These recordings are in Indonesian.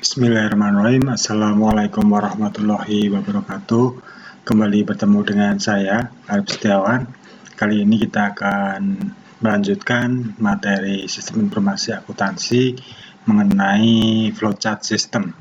Bismillahirrahmanirrahim. Assalamualaikum warahmatullahi wabarakatuh. Kembali bertemu dengan saya, Arif Setiawan. Kali ini kita akan melanjutkan materi sistem informasi akuntansi mengenai flowchart system.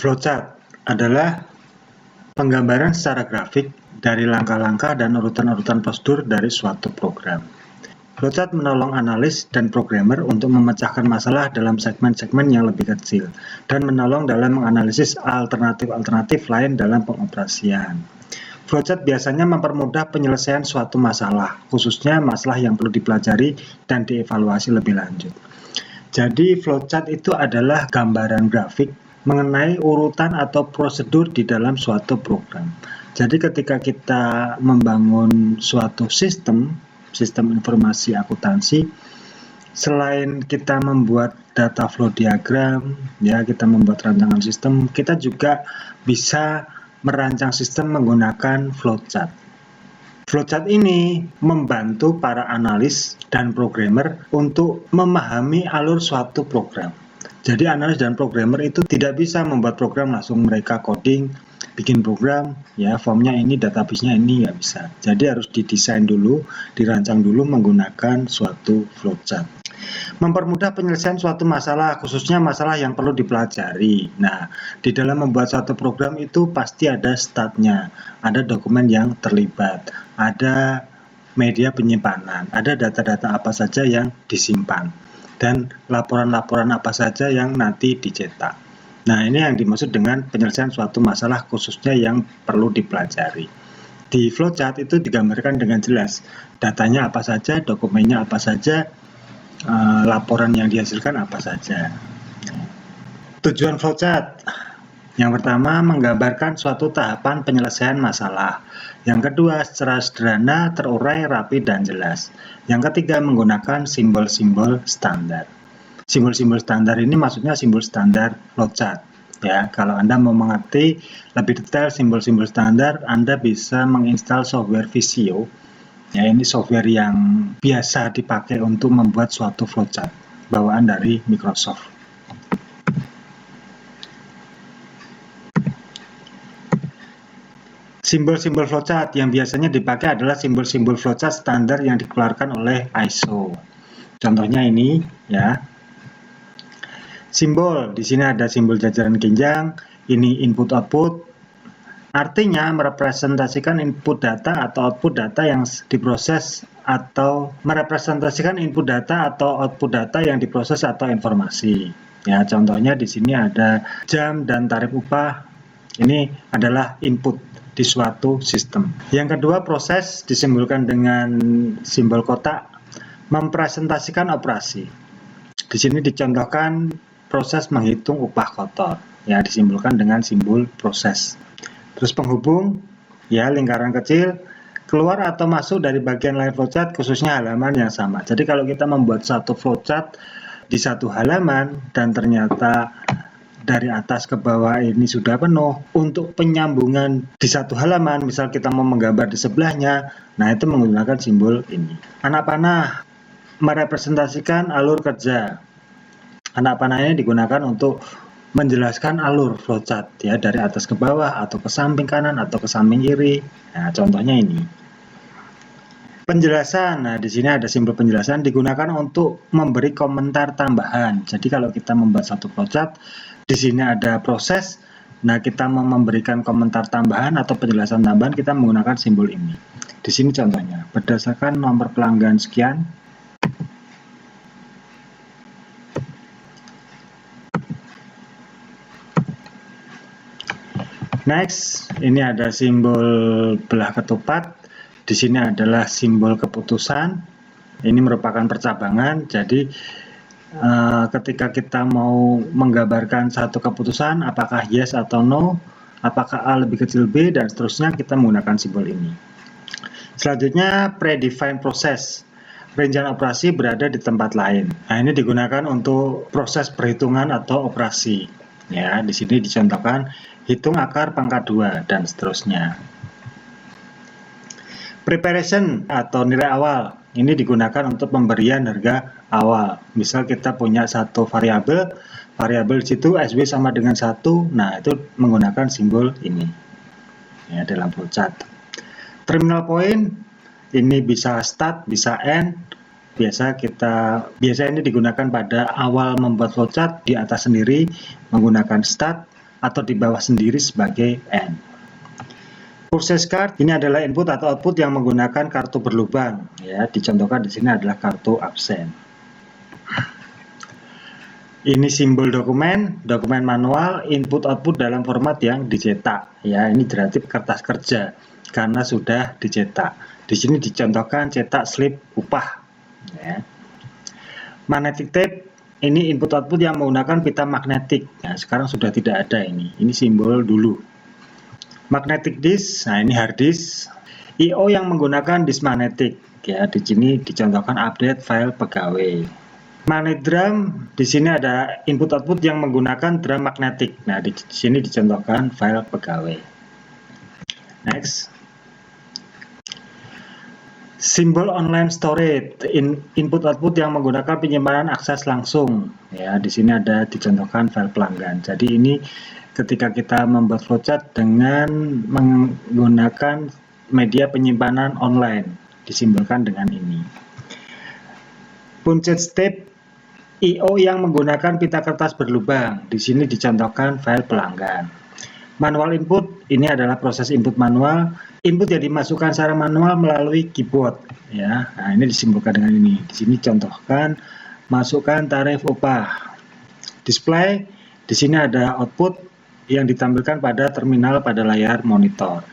Flowchart adalah penggambaran secara grafik dari langkah-langkah dan urutan-urutan prosedur dari suatu program. Flowchart menolong analis dan programmer untuk memecahkan masalah dalam segmen-segmen yang lebih kecil dan menolong dalam menganalisis alternatif-alternatif lain dalam pengoperasian. Flowchart biasanya mempermudah penyelesaian suatu masalah, khususnya masalah yang perlu dipelajari dan dievaluasi lebih lanjut. Jadi flowchart itu adalah gambaran grafik mengenai urutan atau prosedur di dalam suatu program. Jadi ketika kita membangun suatu sistem informasi akuntansi, selain kita membuat data flow diagram, ya kita membuat rancangan sistem, kita juga bisa merancang sistem menggunakan flowchart. Flowchart ini membantu para analis dan programmer untuk memahami alur suatu program. Jadi analis dan programmer itu tidak bisa membuat program langsung mereka coding, bikin program, ya formnya ini, database-nya ini, nggak bisa. Jadi harus didesain dulu, dirancang dulu menggunakan suatu flowchart. Mempermudah penyelesaian suatu masalah, khususnya masalah yang perlu dipelajari. Nah, di dalam membuat suatu program itu pasti ada startnya, ada dokumen yang terlibat, ada media penyimpanan, ada data-data apa saja yang disimpan, dan laporan-laporan apa saja yang nanti dicetak. Nah, ini yang dimaksud dengan penyelesaian suatu masalah khususnya yang perlu dipelajari. Di flowchart itu digambarkan dengan jelas, datanya apa saja, dokumennya apa saja, laporan yang dihasilkan apa saja. Tujuan flowchart. Yang pertama, menggambarkan suatu tahapan penyelesaian masalah. Yang kedua, secara sederhana, terurai, rapi, dan jelas. Yang ketiga, menggunakan simbol-simbol standar. Simbol-simbol standar ini maksudnya simbol standar flowchart. Ya, kalau Anda mau mengerti lebih detail simbol-simbol standar, Anda bisa menginstal software Visio. Ya, ini software yang biasa dipakai untuk membuat suatu flowchart, bawaan dari Microsoft. Simbol-simbol flowchart yang biasanya dipakai adalah simbol-simbol flowchart standar yang dikeluarkan oleh ISO. Contohnya ini, ya. Simbol, di sini ada simbol jajaran genjang, ini input-output, artinya merepresentasikan input data atau output data yang diproses atau merepresentasikan input data atau output data yang diproses atau informasi. Ya, contohnya di sini ada jam dan tarif upah. Ini adalah input di suatu sistem. Yang kedua, proses disimbolkan dengan simbol kotak, mempresentasikan operasi. Di sini dicontohkan proses menghitung upah kotor, ya disimbolkan dengan simbol proses. Terus penghubung, ya lingkaran kecil, keluar atau masuk dari bagian lain flowchart khususnya halaman yang sama. Jadi kalau kita membuat satu flowchart di satu halaman dan ternyata dari atas ke bawah ini sudah penuh, untuk penyambungan di satu halaman, misal kita mau menggambar di sebelahnya, nah itu menggunakan simbol ini. Anak panah merepresentasikan alur kerja. Anak panah ini digunakan untuk menjelaskan alur flowchart, ya dari atas ke bawah atau ke samping kanan atau ke samping kiri. Nah, contohnya ini. Penjelasan. Nah, di sini ada simbol penjelasan digunakan untuk memberi komentar tambahan. Jadi kalau kita membuat satu flowchart, di sini ada proses. Nah, kita mau memberikan komentar tambahan atau penjelasan tambahan, kita menggunakan simbol ini. Di sini contohnya, berdasarkan nomor pelanggan sekian, next, ini ada simbol belah ketupat. Di sini adalah simbol keputusan. Ini merupakan percabangan. Jadi ketika kita mau menggambarkan satu keputusan, apakah yes atau no, apakah A lebih kecil B, dan seterusnya, kita menggunakan simbol ini. Selanjutnya, predefined process. Rincian operasi berada di tempat lain. Nah, ini digunakan untuk proses perhitungan atau operasi. Ya, di sini dicontohkan hitung akar pangkat 2 dan seterusnya. Preparation atau nilai awal. ini digunakan untuk pemberian harga awal. Misal kita punya satu variabel di situ SW sama dengan 1, nah itu menggunakan simbol ini ya dalam flowchart. Terminal point ini bisa start, bisa end. Biasa ini digunakan pada awal membuat flowchart, di atas sendiri menggunakan start atau di bawah sendiri sebagai end. Process card ini adalah input atau output yang menggunakan kartu berlubang ya, dicontohkan di sini adalah kartu absen. Ini simbol dokumen manual, input output dalam format yang dicetak ya, ini berarti kertas kerja karena sudah dicetak. Di sini dicontohkan cetak slip upah ya. Magnetic tape ini input output yang menggunakan pita magnetik. Nah, sekarang sudah tidak ada ini simbol dulu. Magnetic disk, nah ini hard disk. I/O yang menggunakan disk magnetik ya, di sini dicontohkan update file pegawai. Magnet drum, di sini ada input output yang menggunakan drum magnetik. Nah, di sini dicontohkan file pegawai. Next. Simbol online storage, input output yang menggunakan penyimpanan akses langsung. Ya, di sini ada dicontohkan file pelanggan. Jadi ini ketika kita membuat flowchart dengan menggunakan media penyimpanan online, disimbolkan dengan ini. Punched step, I/O yang menggunakan pita kertas berlubang. Di sini dicontohkan file pelanggan. Manual input, ini adalah proses input manual. Input yang dimasukkan secara manual melalui keyboard ya. Nah, ini disimbolkan dengan ini. Di sini contohkan masukkan tarif upah. Display, di sini ada output yang ditampilkan pada terminal pada layar monitor.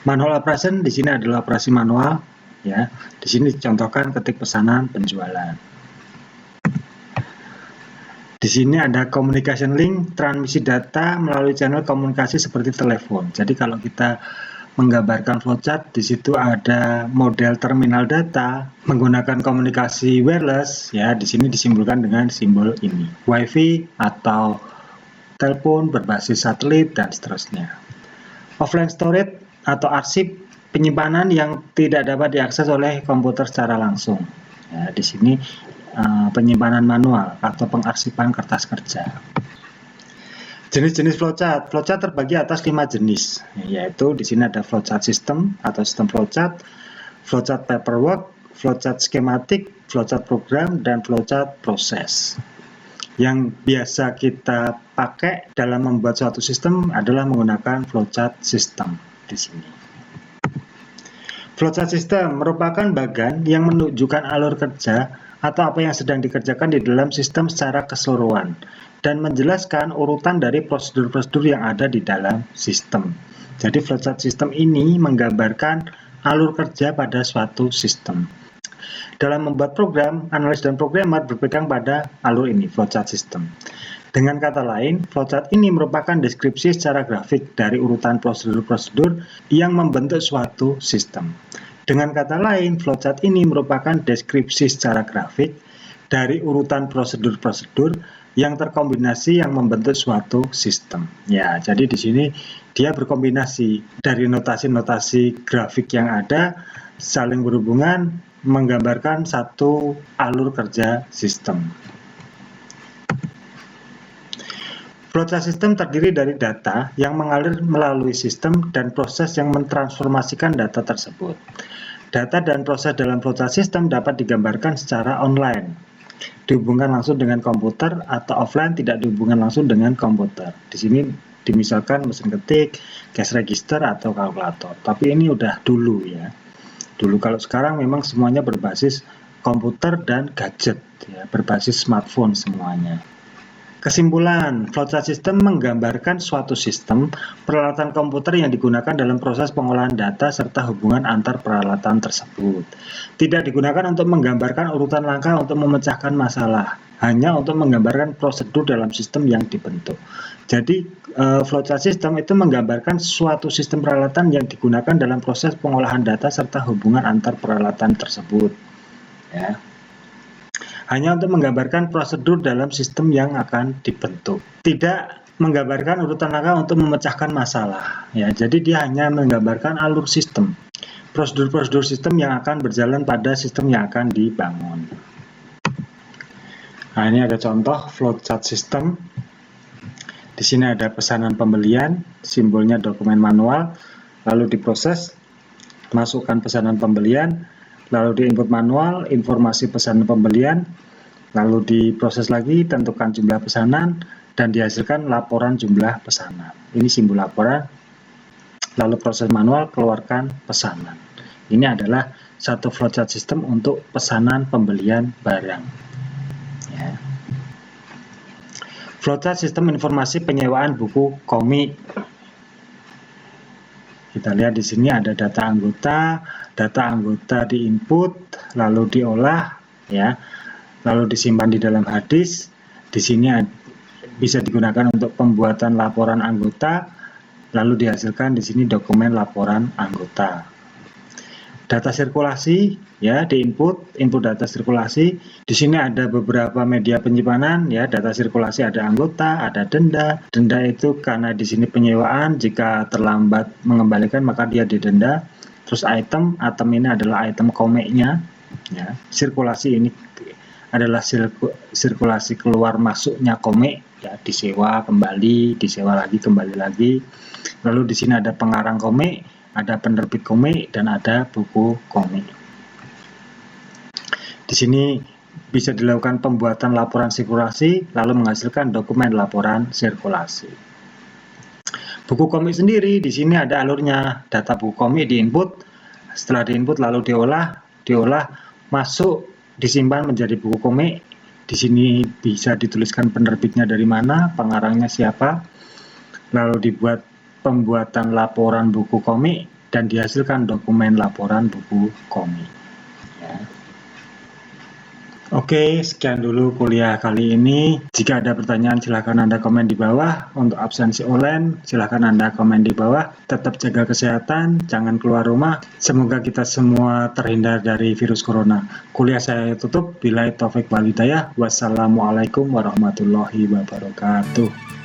Manual operation, di sini adalah operasi manual ya. Di sini dicontohkan ketik pesanan penjualan. Di sini ada communication link, transmisi data melalui channel komunikasi seperti telepon. Jadi kalau kita menggambarkan flowchart, di situ ada model terminal data menggunakan komunikasi wireless ya. Di sini disimbolkan dengan simbol ini, WiFi atau telepon berbasis satelit dan seterusnya. Offline storage atau arsip, penyimpanan yang tidak dapat diakses oleh komputer secara langsung. Ya, di sini penyimpanan manual atau pengarsipan kertas kerja. Jenis-jenis flowchart. Flowchart terbagi atas 5 jenis, yaitu di sini ada flowchart system atau sistem flowchart, flowchart paperwork, flowchart skematik, flowchart program, dan flowchart proses. Yang biasa kita pakai dalam membuat suatu sistem adalah menggunakan flowchart system di sini. Flowchart system merupakan bagan yang menunjukkan alur kerja atau apa yang sedang dikerjakan di dalam sistem secara keseluruhan dan menjelaskan urutan dari prosedur-prosedur yang ada di dalam sistem. Jadi flowchart system ini menggambarkan alur kerja pada suatu sistem. Dalam membuat program, analis dan programmer berpegang pada alur ini, flowchart system. Dengan kata lain, flowchart ini merupakan deskripsi secara grafik dari urutan prosedur-prosedur yang membentuk suatu sistem. Dengan kata lain, flowchart ini merupakan deskripsi secara grafik dari urutan prosedur-prosedur yang terkombinasi yang membentuk suatu sistem. Ya, jadi di sini dia berkombinasi dari notasi-notasi grafik yang ada saling berhubungan menggambarkan satu alur kerja sistem. Flowchart system terdiri dari data yang mengalir melalui sistem dan proses yang mentransformasikan data tersebut. Data dan proses dalam flowchart system dapat digambarkan secara online, dihubungkan langsung dengan komputer, atau offline tidak dihubungkan langsung dengan komputer. Di sini dimisalkan mesin ketik, cash register, atau kalkulator. Tapi ini udah dulu ya. Dulu, kalau sekarang memang semuanya berbasis komputer dan gadget, ya, berbasis smartphone semuanya. Kesimpulan, flowchart system menggambarkan suatu sistem peralatan komputer yang digunakan dalam proses pengolahan data serta hubungan antar peralatan tersebut. Tidak digunakan untuk menggambarkan urutan langkah untuk memecahkan masalah, hanya untuk menggambarkan prosedur dalam sistem yang dibentuk. Jadi, flowchart system itu menggambarkan suatu sistem peralatan yang digunakan dalam proses pengolahan data serta hubungan antar peralatan tersebut. Ya. Hanya untuk menggambarkan prosedur dalam sistem yang akan dibentuk. Tidak menggambarkan urutan langkah untuk memecahkan masalah. Ya, jadi dia hanya menggambarkan alur sistem. prosedur-prosedur sistem yang akan berjalan pada sistem yang akan dibangun. Nah, ini ada contoh flowchart sistem. Di sini ada pesanan pembelian, simbolnya dokumen manual, lalu diproses, masukkan pesanan pembelian, lalu diinput manual, informasi pesanan pembelian, lalu diproses lagi, tentukan jumlah pesanan, dan dihasilkan laporan jumlah pesanan. Ini simbol laporan, lalu proses manual, keluarkan pesanan. Ini adalah satu flowchart sistem untuk pesanan pembelian barang. Ya. Flowchart sistem informasi penyewaan buku komik. Kita lihat di sini ada data anggota diinput, lalu diolah, ya, lalu disimpan di dalam harddisk. Di sini bisa digunakan untuk pembuatan laporan anggota, lalu dihasilkan di sini dokumen laporan anggota. Data sirkulasi, ya, diinput, input data sirkulasi. Di sini ada beberapa media penyimpanan, ya, data sirkulasi ada anggota, ada denda. Denda itu karena di sini penyewaan, jika terlambat mengembalikan maka dia didenda. Terus item ini adalah item komiknya, ya. Sirkulasi ini adalah sirkulasi keluar masuknya komik, ya, disewa kembali, disewa lagi, kembali lagi. Lalu di sini ada pengarang komik, ada penerbit komik, dan ada buku komik. Di sini bisa dilakukan pembuatan laporan sirkulasi, lalu menghasilkan dokumen laporan sirkulasi. Buku komik sendiri, di sini ada alurnya. Data buku komik diinput, setelah diinput lalu diolah, masuk, disimpan menjadi buku komik. Di sini bisa dituliskan penerbitnya dari mana, pengarangnya siapa, lalu dibuat pembuatan laporan buku komik, dan dihasilkan dokumen laporan buku komik. Ya. Oke, sekian dulu kuliah kali ini. Jika ada pertanyaan silahkan Anda komen di bawah. Untuk absensi online silahkan Anda komen di bawah. Tetap jaga kesehatan, jangan keluar rumah. Semoga kita semua terhindar dari virus corona. Kuliah saya tutup. Billahi taufik wal hidayah. Wassalamualaikum warahmatullahi wabarakatuh.